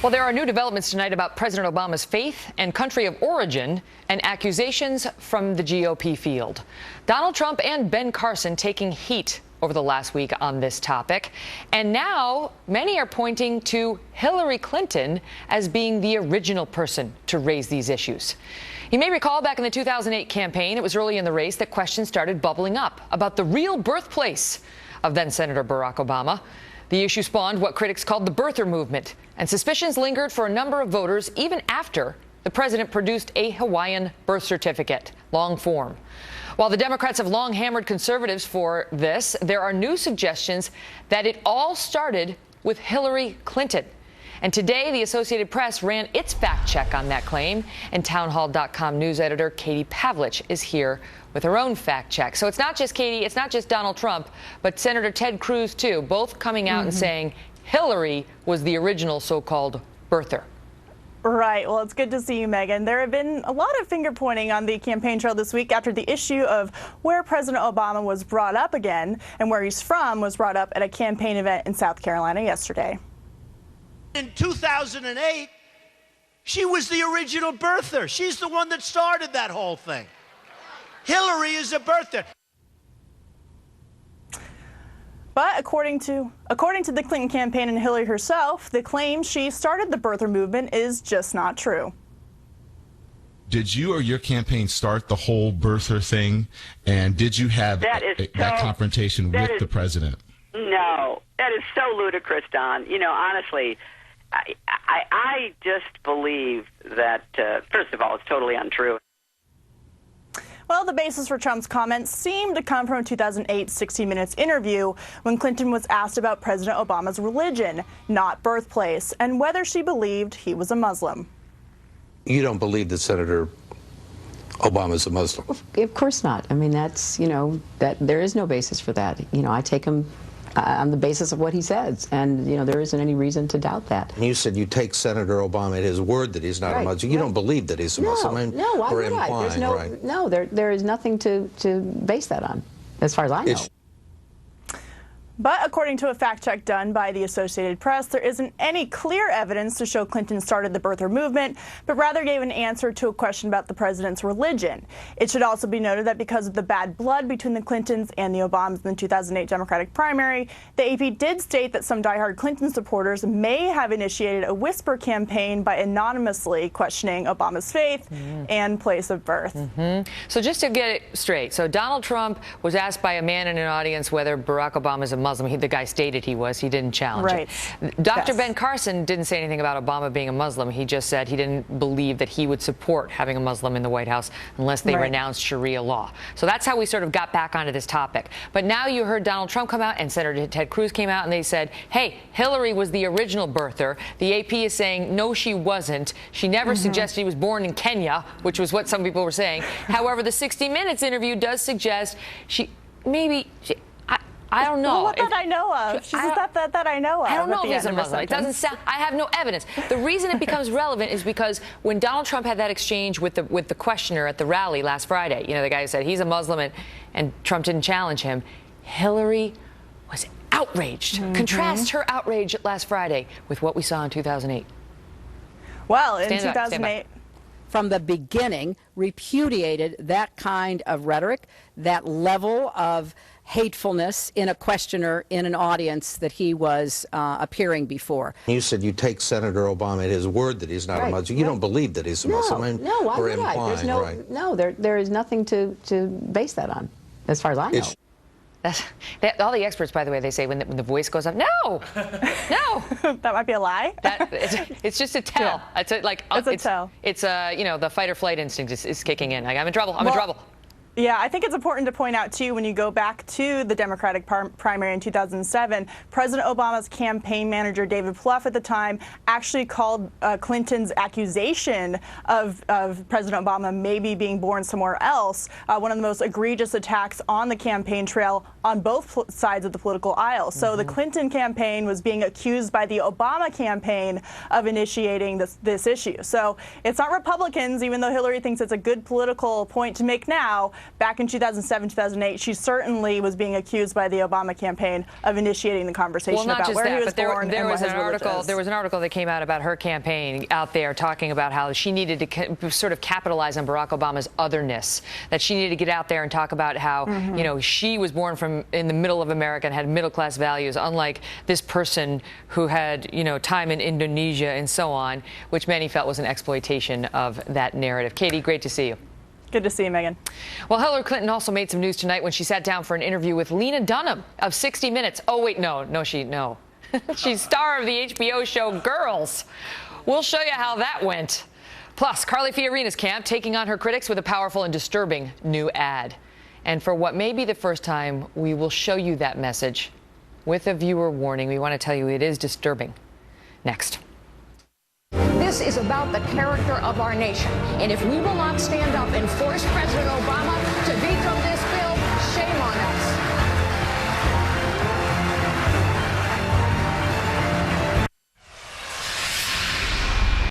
Well, there are new developments tonight about President Obama's faith and country of origin and accusations from the GOP field. Donald Trump and Ben Carson taking heat over the last week on this topic. And now many are pointing to Hillary Clinton as being the original person to raise these issues. You may recall back in the 2008 campaign, it was early in the race that questions started bubbling up about the real birthplace of then-Senator Barack Obama. The issue spawned what critics called the birther movement, and suspicions lingered for a number of voters even after the president produced a Hawaiian birth certificate, long form. While the Democrats have long hammered conservatives for this, there are new suggestions that it all started with Hillary Clinton. And today, the Associated Press ran its fact check on that claim, and townhall.com news editor Katie Pavlich is here with her own fact check. So it's not just Katie, it's not just Donald Trump, but Senator Ted Cruz, too, both coming out and saying Hillary was the original so-called birther. Right. Well, it's good to see you, Megan. There have been a lot of finger-pointing on the campaign trail this week after the issue of where President Obama was brought up again and where he's from was brought up at a campaign event in South Carolina yesterday. In 2008, she was the original birther. She's the one that started that whole thing. Hillary is a birther. But according to the Clinton campaign and Hillary herself, the claim she started the birther movement is just not true. Did you or your campaign start the whole birther thing? And did you have that confrontation with the president? No, that is so ludicrous, Don. You know, honestly, I just believe that, first of all, it's totally untrue. Well, the basis for Trump's comments seemed to come from a 2008 60 Minutes interview when Clinton was asked about President Obama's religion, not birthplace, and whether she believed he was a Muslim. You don't believe that Senator Obama is a Muslim? Of course not. I mean, that's, that there is no basis for that. I take him on the basis of what he says, and there isn't any reason to doubt that. And you said you take Senator Obama at his word that he's not a Muslim. You don't believe that he's a Muslim? No, why would I? There's no, there is nothing to base that on, as far as I know. But according to a fact check done by the Associated Press, there isn't any clear evidence to show Clinton started the birther movement, but rather gave an answer to a question about the president's religion. It should also be noted that because of the bad blood between the Clintons and the Obamas in the 2008 Democratic primary, the AP did state that some diehard Clinton supporters may have initiated a whisper campaign by anonymously questioning Obama's faith and place of birth. So just to get it straight, so Donald Trump was asked by a man in an audience whether Barack Obama is a Muslim. The guy stated he was. He didn't challenge it. Dr. Ben Carson didn't say anything about Obama being a Muslim. He just said he didn't believe that he would support having a Muslim in the White House unless they renounced Sharia law. So that's how we sort of got back onto this topic. But now you heard Donald Trump come out and Senator Ted Cruz came out and they said, hey, Hillary was the original birther. The AP is saying, no, she wasn't. She never suggested she was born in Kenya, which was what some people were saying. However, the 60 Minutes interview does suggest I don't know. Well, that I know of. She says that I know of. I don't know if he's a Muslim. It doesn't sound. I have no evidence. The reason it becomes relevant is because when Donald Trump had that exchange with the questioner at the rally last Friday, the guy who said he's a Muslim and Trump didn't challenge him, Hillary was outraged. Contrast her outrage last Friday with what we saw in 2008. Well, in 2008. From the beginning, repudiated that kind of rhetoric, that level of hatefulness in a questioner in an audience that he was appearing before. You said you take Senator Obama at his word that he's not a Muslim. You don't believe that he's a Muslim? No, why would I? There's there is nothing to base that on, as far as I know. All the experts, by the way, they say when the voice goes up, no. That might be a lie. It's just a tell. Yeah. It's a tell. It's the fight or flight instinct is kicking in. Like, I'm in trouble. I'm in trouble. Yeah, I think it's important to point out, too, when you go back to the Democratic primary in 2007, President Obama's campaign manager, David Plouffe, at the time, actually called Clinton's accusation of President Obama maybe being born somewhere else one of the most egregious attacks on the campaign trail on both sides of the political aisle. So the Clinton campaign was being accused by the Obama campaign of initiating this issue. So it's not Republicans, even though Hillary thinks it's a good political point to make now. back in 2007, 2008, she certainly was being accused by the Obama campaign of initiating the conversation about where he was born and what his religion is. There was an article that came out about her campaign out there talking about how she needed to sort of capitalize on Barack Obama's otherness, that she needed to get out there and talk about how, you know, she was born in the middle of America and had middle-class values, unlike this person who had, you know, time in Indonesia and so on, which many felt was an exploitation of that narrative. Katie, great to see you. Good to see you, Megan. Well, Hillary Clinton also made some news tonight when she sat down for an interview with Lena Dunham of 60 Minutes. Oh, wait, no. She's star of the HBO show Girls. We'll show you how that went. Plus, Carly Fiorina's camp taking on her critics with a powerful and disturbing new ad. And for what may be the first time, we will show you that message with a viewer warning. We want to tell you it is disturbing. Next. This is about the character of our nation. And if we will not stand up and force President Obama to veto this bill,